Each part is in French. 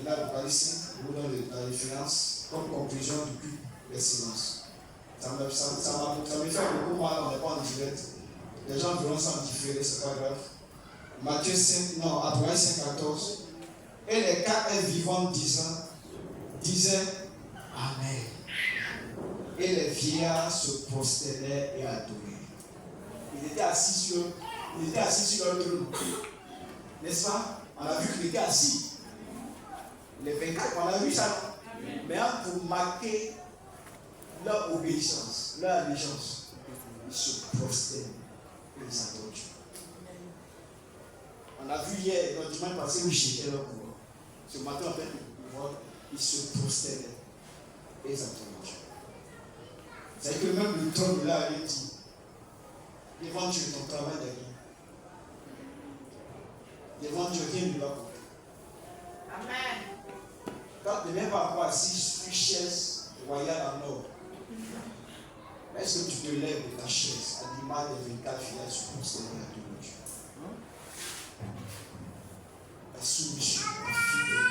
Là, l'Eucharistie vous donne la référence comme conclusion du culte d'excellence. Ça me fait beaucoup mal, on n'est pas en direct. Les gens verront ça en différé, c'est pas grave. Matthieu 5, non, Apocalypse 5, 14. Et les quatre êtres vivants disaient Amen. Et les vieillards se prosternaient et adoraient. Ils étaient assis sur leur trône. N'est-ce pas? On a vu qu'il était assis. Les 24, on a vu ça. Mais pour marquer leur obéissance, leur allégeance, ils se prosternent et ils adorent Dieu. On a vu hier, le dimanche passé, où ils jetaient leur courant. Ce matin, en fait, ils se prosternaient et ils adorent Dieu. C'est que même le trône là avait dit devant Dieu, ton travail n'est rien. Devant Dieu, rien ne va compter. Amen. Quand tu n'es même pas encore assis sur une chaise royale en or, est-ce que tu te lèves de ta chaise à l'image des 24 fidèles sur prosterner à Dieu? La soumission, la fidélité.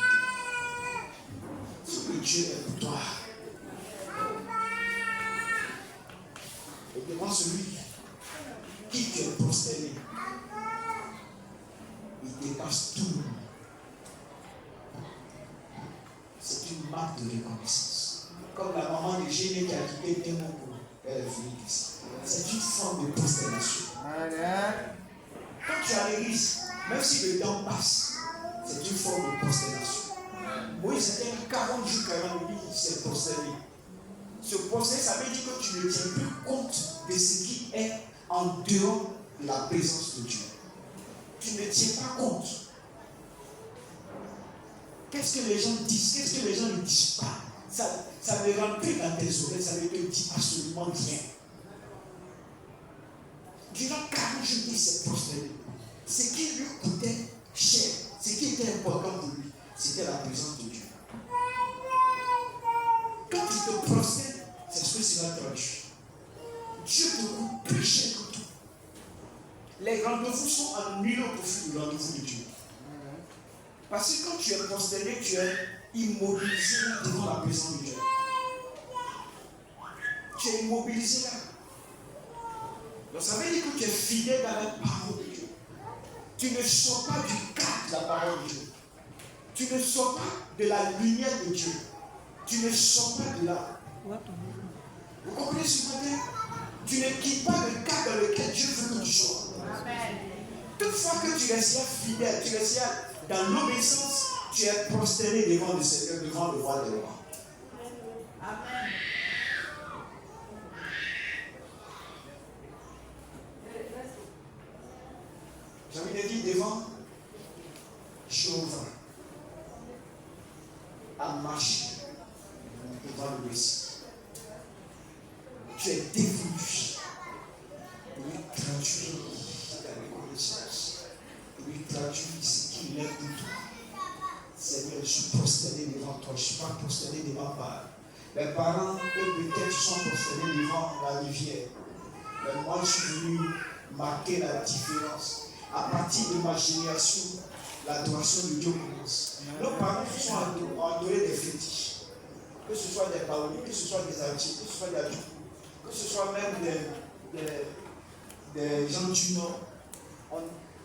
Ce que Dieu est pour toi. Et devant celui qui te prosterné, il dépasse tout le monde. C'est une marque de reconnaissance. Comme la maman de Génie qui a quitté Témoco, elle est venue ici. C'est une forme de prosternation. Quand tu as l'église, même si le temps passe, c'est une forme de prosternation. Moïse était 40 jours, 40 nuits, il s'est prosterné. Se prosterner, ça veut dire que tu ne tiens plus compte de ce qui est en dehors de la présence de Dieu. Tu ne tiens pas compte. Qu'est-ce que les gens disent? Qu'est-ce que les gens ne disent pas? Ça ne rentre plus dans tes oreilles, ça ne te dit absolument rien. Durant 40 jours, il s'est prosterné. Ce qui lui coûtait cher, ce qui était important pour lui, c'était la présence de Dieu. Quand tu te prosternes, c'est ce que cela traduit. Dieu te coûte plus cher que tout. Les rendez-vous sont annulés au profit du rendez-vous de Dieu. Parce que quand tu es prosterné, tu es immobilisé devant la présence de Dieu. Tu es immobilisé là. Donc ça veut dire que tu es fidèle dans la parole de Dieu. Tu ne sors pas du cadre de la parole de Dieu. Tu ne sors pas de la lumière de Dieu. Tu ne sors pas de là. Vous comprenez ce matin? Tu ne quittes pas le cadre dans lequel Dieu veut que tu sois. Toutefois que tu restes fidèle, tu restes dans l'obéissance, tu es prosterné devant le Seigneur, devant le roi des rois. Amen. J'ai envie de dire devant Jéhovah, à marcher devant le Messie. Tu es dévolu pour lui traduire la reconnaissance, pour lui traduire ce qu'il est pour toi. Seigneur, je suis prosterné devant toi, je ne suis pas prosterné devant Baal. Les parents, eux, peut-être sont prosternés devant la rivière. Mais moi, je suis venu marquer la différence. À partir de ma génération, l'adoration de Dieu commence. Nos parents se sont adorés des fétiches. Que ce soit des baolis, que ce soit des artistes, que ce soit des adultes, que ce soit même des gens du Nord.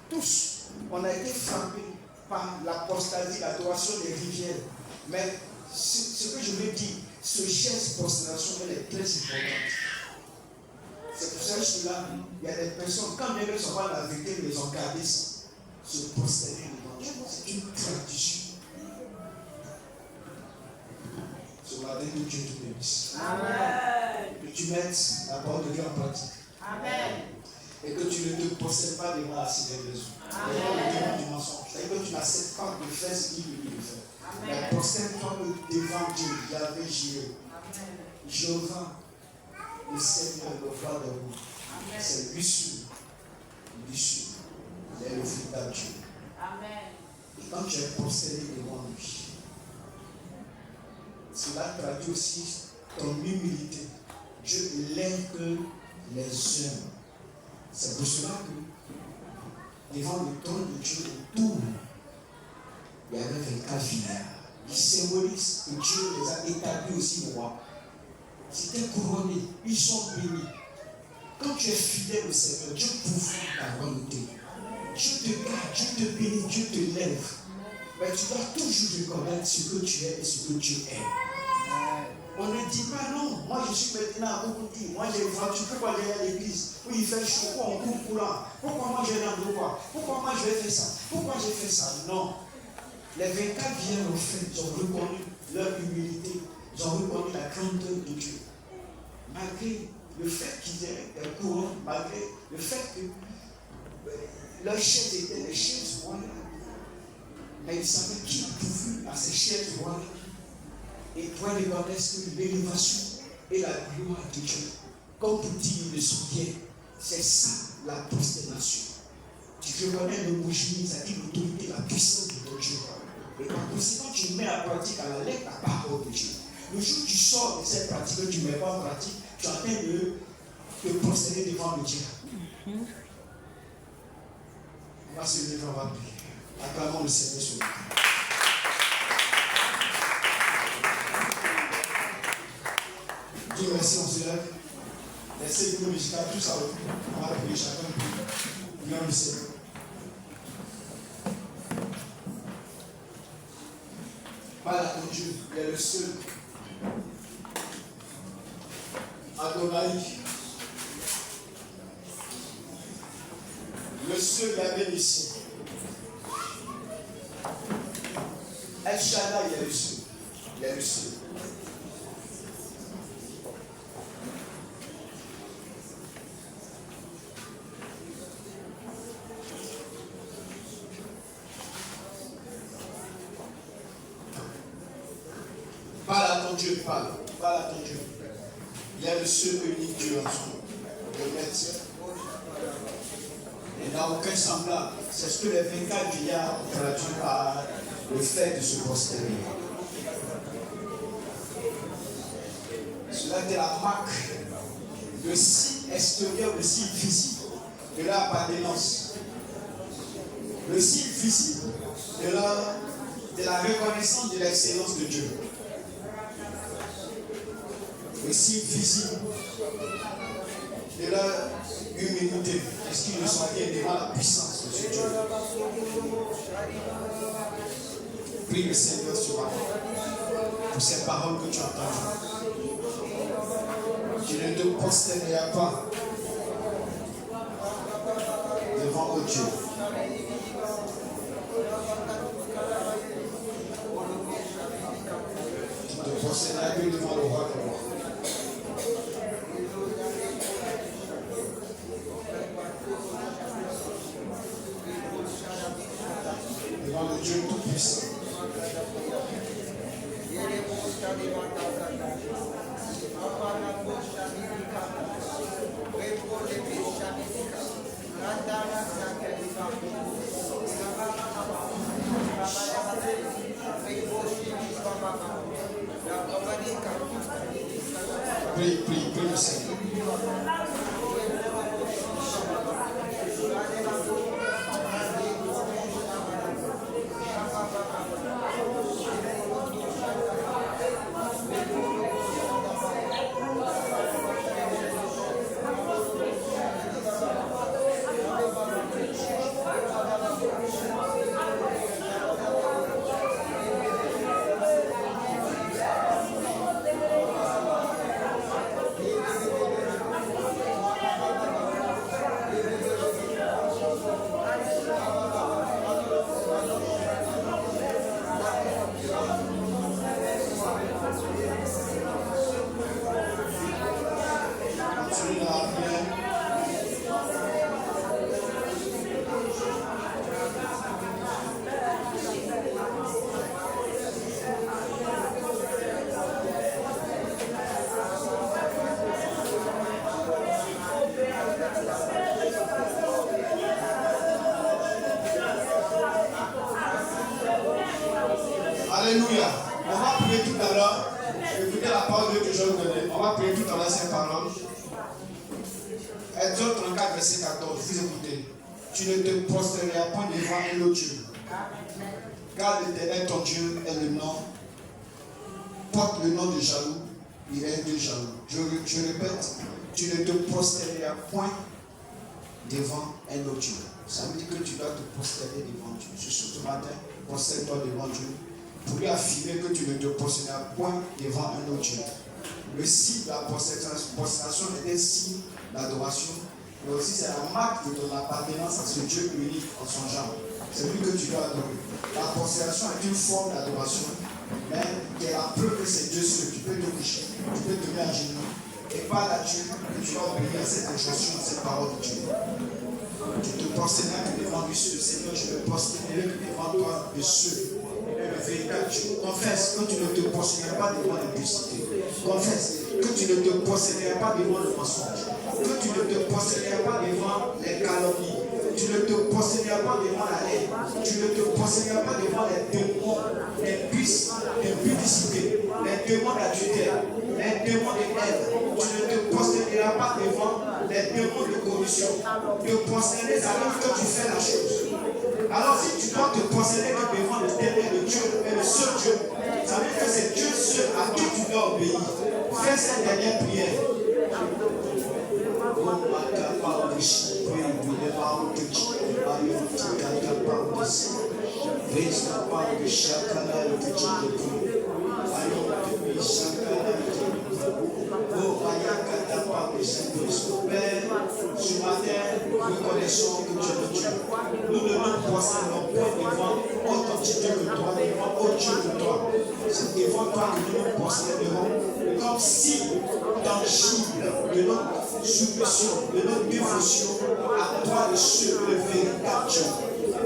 Tous, on a été frappés par l'apostasie, l'adoration des rivières. Mais ce que je veux dire, ce geste de prosternation, elle est très importante. C'est pour ça que là, il y a des personnes, quand même elles ne sont pas la vérité, mais ils ont gardé ça. Se prosterner devant Dieu, c'est une tradition. Ce matin, que Dieu te bénisse. Amen. Que tu mettes la parole de Dieu en pratique. Amen. Et que tu ne te possèdes pas devant la civilisation. Devant du mensonge. C'est-à-dire que tu n'acceptes pas de faire ce qu'il veut faire. Mais possède-toi devant Dieu, Yahvé Jireh. Jéhovah, le Seigneur, le roi de rois. C'est lui seul. Lui seul. Il est le véritable Dieu. Amen. Et quand tu es possédé devant lui, cela traduit aussi ton humilité. Dieu lève les hommes. C'est pour cela que devant le trône de Dieu autour, il y avait 24 filières. qui symbolise que Dieu les a établis aussi rois. C'était couronné, ils sont bénis. Quand tu es fidèle au Seigneur, Dieu pourvoit ta volonté. Dieu te garde, Dieu te bénit, Dieu te lève. Mais tu dois toujours reconnaître ce que tu es et ce que Dieu est. On ne dit pas non, moi je suis maintenant à Bokouti, moi j'ai une voiture, pourquoi j'ai à l'église? Oui, il fait chaud, pourquoi on coupe pour là? Pourquoi moi j'ai un endroit? Pourquoi moi je vais faire ça? Pourquoi j'ai fait ça? Non. Les 24 viennent au fait, ils ont reconnu leur humilité, ils ont reconnu la grandeur de Dieu. Malgré le fait qu'ils aient des couronnes, malgré le fait que leurs chaises étaient des chaises royales. Mais ils savaient qui pouvait à ces chaises royales. Et toi, reconnaître que l'élévation et la gloire de Dieu, comme pour dire le soutien, c'est ça la prosternation. Tu reconnais le mot génie, ça dit l'autorité, la puissance de ton Dieu. Et par conséquent, tu mets en pratique à la lettre la parole de Dieu. Le jour où tu sors de cette pratique, que tu ne mets pas en pratique, tu es en train de te prosterner devant le Dieu. On va se lever, on va prier. Acclamons le Seigneur sur nous. Dieu merci, on se lève. Laissez le musical, tout ça. On va prier chacun. Prions le Seigneur. Voilà ton Dieu, il est le seul. Adonai. Le seul Yahvé ici. El Shaddai, il est le seul. Il est le seul. Parle à ton Dieu, parle à ton Dieu. Il y a le seul unique Dieu en soi. Le maître. Il n'y a aucun semblable. C'est ce que les 24 vieillards ont traduit par le fait de se prosterner. Cela était la marque, le signe extérieur, le signe visible de leur appartenance. Le signe visible de la reconnaissance de l'excellence de Dieu. Le signe visible de leur humilité, parce qu'ils ne sont rien devant la puissance de ce Dieu. Prie le Seigneur sur moi pour ces paroles que tu as entendues. Tu ne te prosterneras pas devant Dieu. Tu ne te prosterneras que devant le roi de roi. Devant le Dieu Tout-Puissant. Prie le Seigneur. Alléluia. On va prier tout à l'heure. Écoutez la parole que je vais vous donner. On va prier tout à l'heure ces paroles. Exode 34, verset 14. Vous écoutez. Tu ne te prosterneras pas devant un autre Dieu. Car l'Éternel ton Dieu est le nom, porte le nom de jaloux, il est de jaloux. Je répète, tu ne te prosterneras point devant un autre Dieu. Ça veut dire que tu dois te prosterner devant Dieu. Ce matin, prosterne-toi devant Dieu pour lui affirmer que tu ne te prosterneras point devant un autre Dieu. Le signe de la prosternation est un signe d'adoration, mais aussi c'est la marque de ton appartenance à ce Dieu unique en son genre. C'est lui que tu dois adorer. La prosternation est une forme d'adoration, mais qui est la preuve que c'est Dieu seul. Tu peux te coucher, tu peux te mettre à genoux, et par là tu vas obéir à cette injonction, à cette parole de Dieu. Tu te prosterneras devant lui seul. Seigneur, je me prosternerai devant toi, le seul, le véritable Dieu. Confesse que tu ne te prosterneras pas devant l'impudicité. Confesse que tu ne te prosterneras pas devant le mensonge. Que tu ne te prosterneras pas devant les calomnies. Tu ne te prosterneras pas devant la haine. Tu ne te prosterneras pas devant les démons, les puces, l'impudicité, les démons d'adultère, les démons de haine. Tu ne te prosterneras pas devant les démons de corruption. Te prosterner, ça veut dire que tu fais la chose. Alors si tu dois te prosterner que devant le dernier de Dieu et le seul Dieu, ça veut dire que c'est Dieu seul à qui tu dois obéir. Fais cette dernière prière. Ce matin, reconnaissons que tu es le Dieu. Nous ne nous prosternons point devant autre Dieu que toi, devant autre Dieu que toi. C'est devant toi que nous nous prosternerons comme si tangible de notre soumission, de notre dévotion à toi le seul, le véritable Dieu.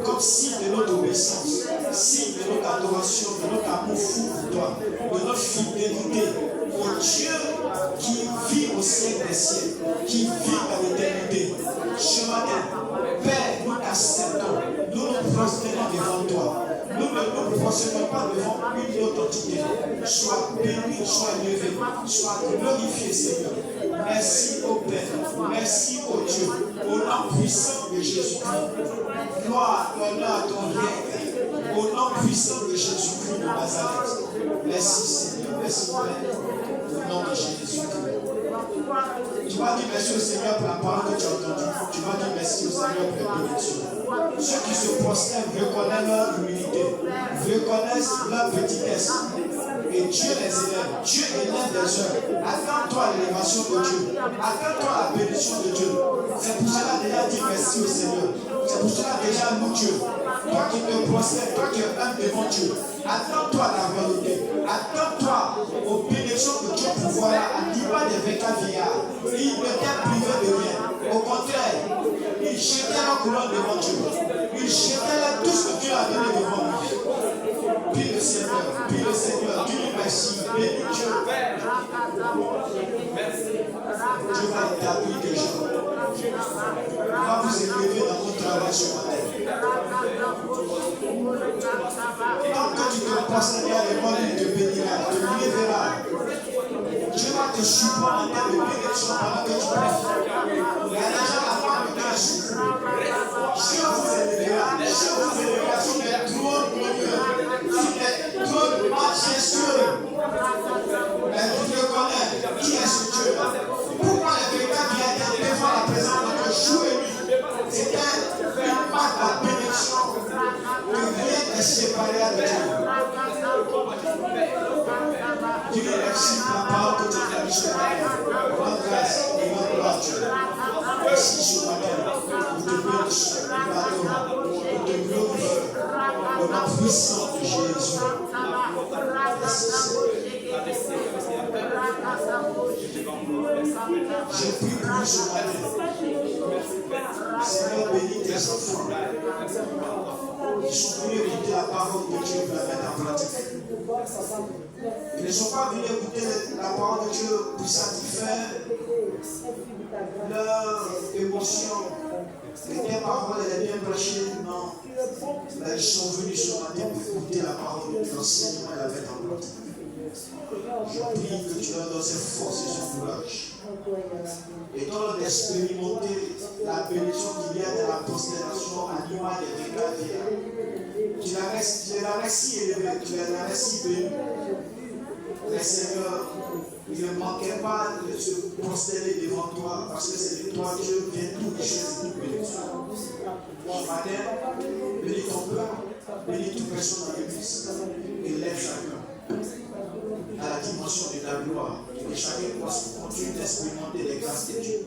Comme signe de notre obéissance, signe de notre adoration, de notre amour fou pour toi, de notre fidélité au Dieu qui vit au siècle des siècles, qui vit dans l'éternité. Ce matin, Père, nous t'acceptons, nous nous prosternons devant toi. Nous ne nous prosternons pas devant une autre entité. Sois béni, sois élevé, sois glorifié, Seigneur. Merci au Père, merci au Dieu, au nom puissant de Jésus-Christ. Gloire, honneur à ton règne, au nom puissant de Jésus-Christ de Nazareth. Merci Seigneur, merci Père, au nom de Jésus-Christ. Tu vas dire merci au Seigneur pour la parole que tu as entendue. Tu vas dire merci au Seigneur pour la bénédiction. Ceux qui se prosternent reconnaissent leur humilité, reconnaissent leur petitesse. Et Dieu les élève. Dieu élève des hommes. Attends-toi à l'élévation de Dieu. Attends-toi à la bénédiction de Dieu. C'est pour cela déjà dit merci au Seigneur. C'est pour cela déjà loue Dieu. Toi qui te prosternes, toi qui es humble devant Dieu, attends-toi à la volonté. Attends-toi aux bénédictions que Dieu pourvoira à l'image des vaincants vieillards. Il ne t'est privé de rien. Au contraire, il jetait la couronne devant Dieu. Il jetait tout ce que Dieu a donné devant lui. Puis le Seigneur, Dieu merci, bénis Dieu. Dieu va établir des gens. On va vous élever dans votre travail ce matin. Tant que tu te prosterneras devant lui, il te bénira, il te lèvera. Dieu va te supporter en termes de bénédiction pendant que tu pries. Il y a déjà la femme de Dieu vous élèvera. Dieu vous élèvera sur les trônes glorieux, sur les trônes majestueux. Mais tu te connais qui est ce Dieu. Pourquoi les véritables viennent devant la présence de Dieu jouer lui? C'était une marque de bénédiction que rien n'est séparé de Dieu. Dieu merci pour la parole que tu as dit ce matin. Rends grâce et rends gloire à Dieu. Merci ce matin. Nous te bénissons, nous te glorifions au nom puissant de Jésus. Je prie pour vous ce matin. Seigneur, bénis tes enfants. Ils sont venus écouter la parole de Dieu pour la mettre en pratique. Ils ne sont pas venus écouter la parole de Dieu pour satisfaire leur émotion. Et tes paroles, elle est bien prêchée. Non. Mais ils sont venus ce matin pour écouter la parole de l'enseignement et la mettre en pratique. Je prie que tu leur donnes cette force et ce courage. Et donne d'expérimenter la bénédiction qu'il y a de la prosternation à l'image des vaincants vieillards. Tu l'avais si élevé, tu l'avais si béni. Le Seigneur, il ne manquait pas de se prosterner devant toi parce que c'est de toi Dieu vient toutes les choses et toute bénédiction. Ce matin, bénis ton peuple, bénis toute personne dans l'église et lève chacun à la dimension de ta gloire et que chacun continue d'expérimenter les grâces de Dieu.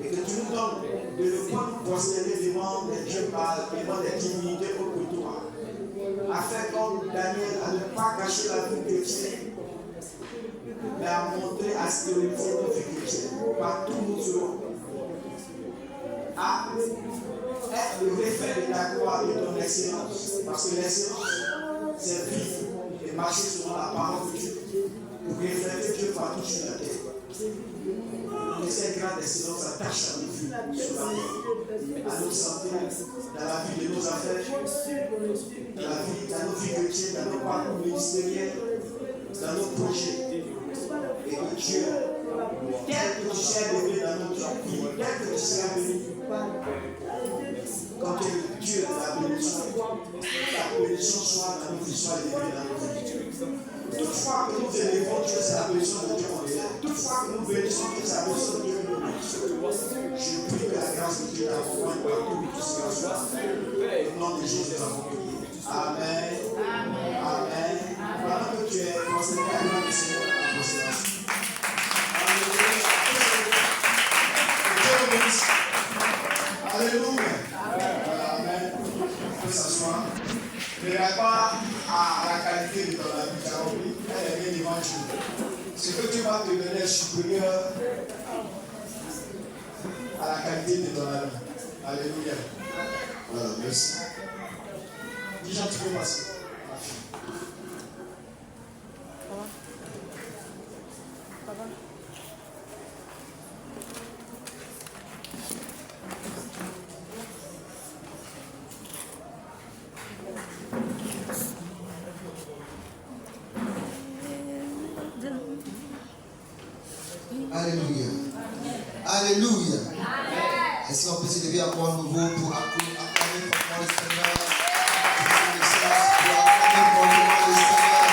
Et que tu nous donnes de ne pas nous prosterner devant des dieux pâles, devant des divinités autres que toi, afin comme Daniel à ne pas cacher la vie chrétienne, mais à montrer à spiritualité notre vie chrétienne partout où nous serons, à être le reflet de ta gloire et de ton excellence, parce que l'excellence, c'est vivre et marcher selon la parole de Dieu, pour refléter Dieu partout sur la terre. Que cette grande excellence attache à nos vies, sur la terre, à notre santé, dans la vie de nos affaires, dans nos vies chrétiennes, dans nos parcours ministériels, dans nos projets. Et que Dieu, tel que tu seras béni dans notre vie, tel que tu seras béni, quand Dieu la bénédiction soit dans nos vies, soit élevée dans nos vies. Toutefois que nous élevons Dieu, c'est la bénédiction de Dieu qu'on élève. Toutefois que nous bénissons Dieu, c'est la bénédiction de Dieu que nous bénissons. Je prie que la grâce de Dieu t'accompagne partout où tu seras. Au nom de Jésus, nous avons prié. Amen. Amen. Pendant que tu es concerné à l'âme du Seigneur dans la conséquence. Alléluia. Amen. On peut s'asseoir. Ne regarde pas à la qualité de ton ami, tu as compris. Elle est bien devant Dieu. Ce que tu vas te donner est supérieur à la qualité de ton ami. Alléluia. Voilà, merci. Déjà, tu peux passer. Alléluia. Alléluia. Est-ce qu'on peut se lever encore à nouveau pour acclamer fortement le Seigneur, pour ce message, pour acclamer fortement le Seigneur,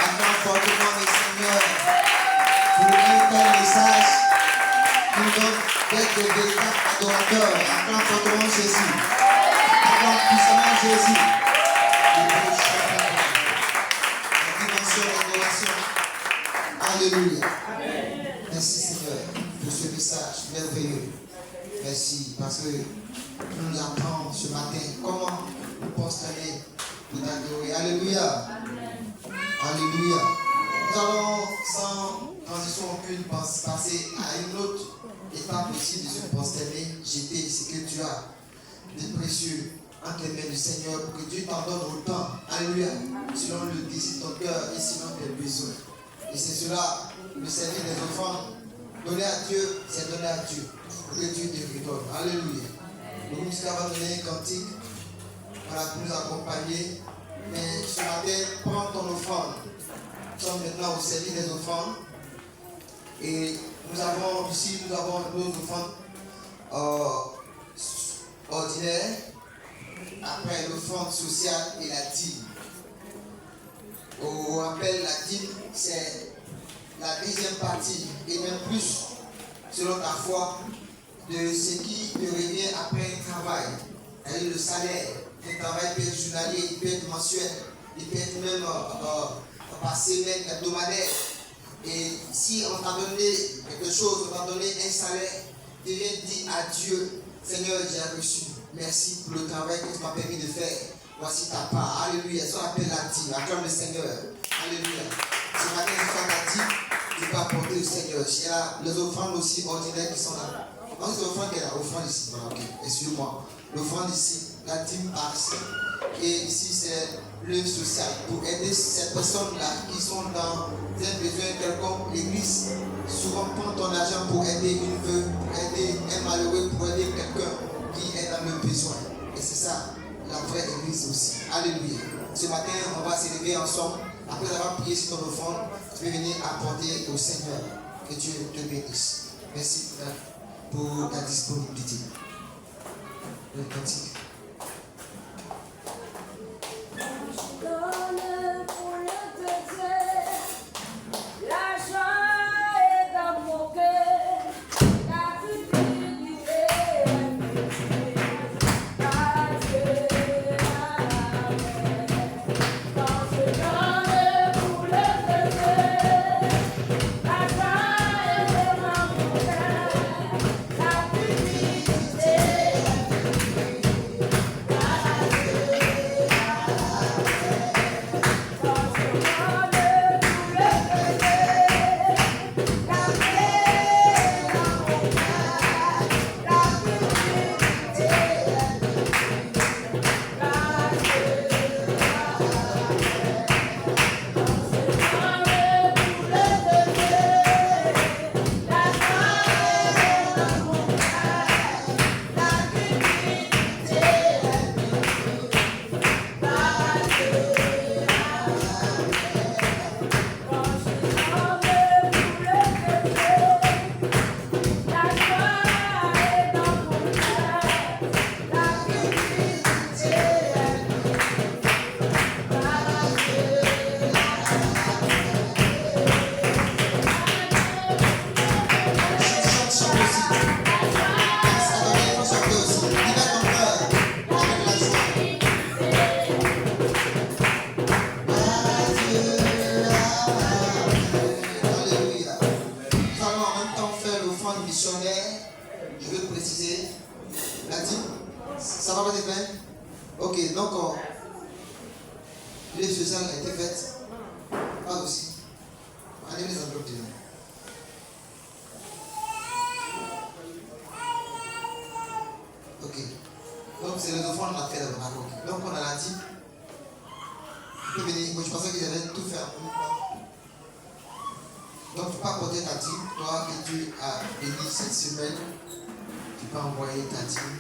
acclamer fortement le Seigneur, pour un tel message qui nous donne d'être des véritables adorateurs. Acclame fortement Jésus. Acclame puissamment Jésus. La dimension d'adoration. Alléluia. Merci Seigneur pour ce message merveilleux. Merci parce que nous nous apprenons ce matin comment nous posterner pour t'adorer. Alléluia. Alléluia. Nous allons sans transition aucune passer à une autre étape aussi de se prosterner, jeter ce que tu as de précieux entre les mains du Seigneur pour que Dieu t'en donne autant. Alléluia. Selon le désir de ton cœur et selon tes besoins. Et c'est cela, le service des offrandes. Donner à Dieu, c'est donner à Dieu. Pour que Dieu te redonne. Alléluia. Le groupe va donner un cantique. Voilà, pour nous accompagner. Mais ce matin, prends ton offrande. Nous sommes maintenant au service des offrandes. Et nous avons ici, nos offrandes ordinaires. Après l'offrande sociale et la dîme. On rappelle la dîme, c'est la deuxième partie, et même plus, selon ta foi, de ce qui te revient après un travail. C'est-à-dire le salaire. Un travail peut être journalier, il peut être mensuel, il peut être même par semaine, hebdomadaire. Et si on t'a donné quelque chose, on t'a donné un salaire, tu viens dire à Dieu, Seigneur, j'ai reçu. Merci pour le travail que tu m'as permis de faire. Voici ta part. Alléluia. Ça appelle la dîme. Acclame le Seigneur. Alléluia. Ce matin, tu fais la dîme. Tu peux apporter le Seigneur. Il y a les offrandes aussi ordinaires qui sont là. Donc, c'est l'offrande qui est là. L'offrande ici. Voilà, ok. Excuse-moi. L'offrande ici. La dîme ici. Et ici, c'est l'œuvre sociale. Pour aider ces personnes-là qui sont dans un besoin quelconque. L'église souvent prend ton argent pour aider une veuve, pour aider un malheureux, pour aider quelqu'un qui est dans le besoin. Et c'est ça. La vraie église aussi. Alléluia. Ce matin, on va s'élever ensemble. Après avoir prié sur ton offrande, tu peux venir apporter au Seigneur. Que Dieu te bénisse. Merci pour ta disponibilité. Le cantique. donc, l'aide sociale a été faite. Pas aussi. Allez les enveloppes déjà. Ok. Donc, c'est les enfants, on a fait d'abord. Okay. Donc, on a la team. Tu peux venir. Moi, je pensais qu'ils avaient tout fait en même temps. Donc, tu peux apporter ta team. Toi que tu as béni cette semaine, tu peux envoyer ta team.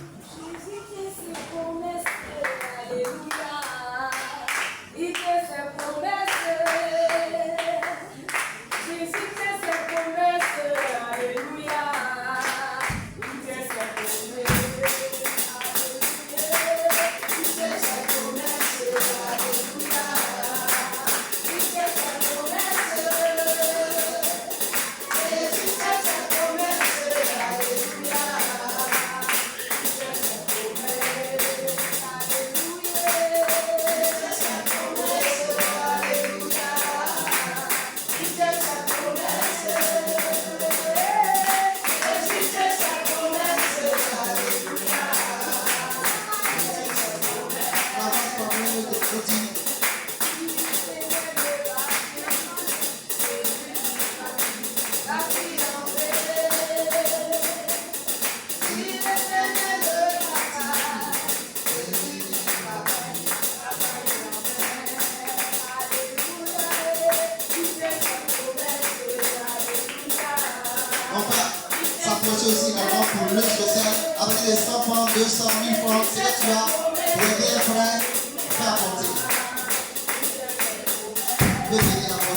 Aussi maintenant pour le social avec les 100 francs, 200, 1000 francs, c'est là que tu vas aider un frère, faire apporter. Je vais venir apporter.